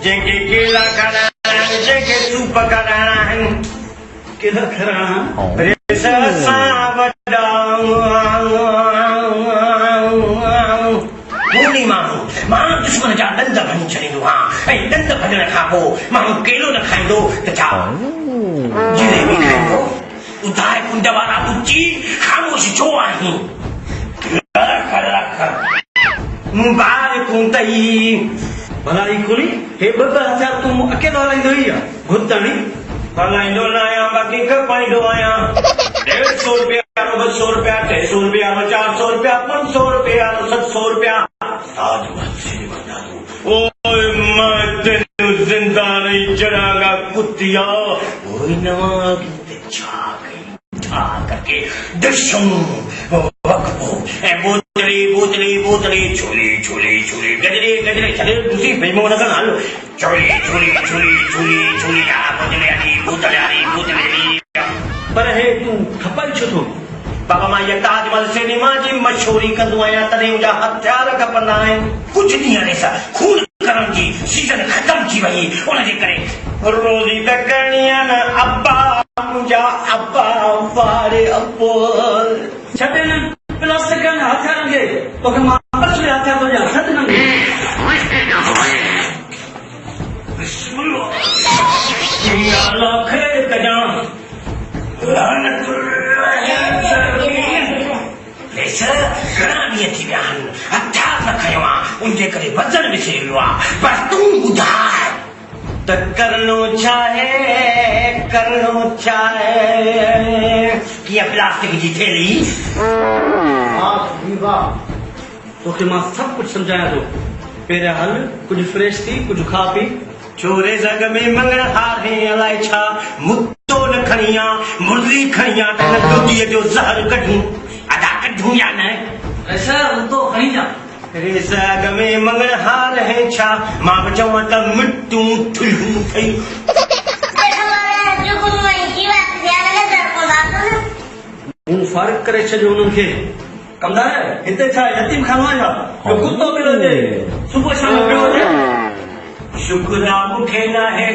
जंहिंखे केला खाराइणा आहिनि जंहिंखे सूप खाराइणा आहिनि केला खाराइणा माण्हू दुश्मन जा ॾंद भञी छॾींदो ऐं ॾंद भञण खां पोइ माण्हू केलो न खाईंदो त छा जिलेबी खाईंदो ॿुधाए कुंड वारा ॿुची ख़ामोश छो आहीं मुबारकूं तई भला ई खोली हे ॿ हज़ार तूं अकेलो हलाईंदो ई आहे घुरताणी हलाईंदो न आहियां बाक़ी कपाईंदो आहियां 150 रुपया 200 रुपया 300 रुपया 400 रुपया 500 रुपया 700 रुपया ओए मैं तेनू जिंदा नहीं चढ़ागा कुत्तिया ओए नवां छा करके दशम वक्फो ऐ बोतले बोतले बोतले छोले छोले छोले गजरे गजरे चले दूसरी फिल्मों न कर हाल छोले छोले छोले छोले छोले आ बोतले आली पर हे तूं खपाई छो थो बाबा मां ये ताजमहल सिनेमा जी मशहूरी कंदो आहियां तॾहिं मुंहिंजा हथियार खपंदा आहिनि कुझु ॾींहं ॾिसा खून करण जी सीज़न ख़तम थी वई उनजे करे रोज़ी त करणी आहे न अब्बा मुंहिंजा अब्बा वारे अब्बो छॾे न प्लास्टिक जा हथियारनि खे तोखे मां असली हथियार थो ॾियां छॾ न घणा ॾींहं थी विया आहिनि हथियार न खयो आहे उनजे करे वज़न विसरी वियो आहे पर तूं ॿुधाए त करणो छा आहे कीअं प्लास्टिक जी थैली तोखे मां सभु कुझु सम्झायां थो पहिरियां हल कुझु फ्रेश थी कुझु खा पी छोरे जग में मंगण हार है अलाए छा मुद्दो न खणी आ मुरली खणी आ त नदीअ जो ज़हर कढूं अदा कढूं या न ऐसा मुद्दो खणी जा रे जग में मंगण हार है छा मां बि चवां त मिटूं थुल्हूं ठही हूं फ़र्क़ु करे छॾियो उन्हनि खे कमदार हिते छा यतीम खानो आहे छा जो कुतो पियो हुजे सुबुह शाम पियो हुजे शुक्र आहे मूंखे न आहे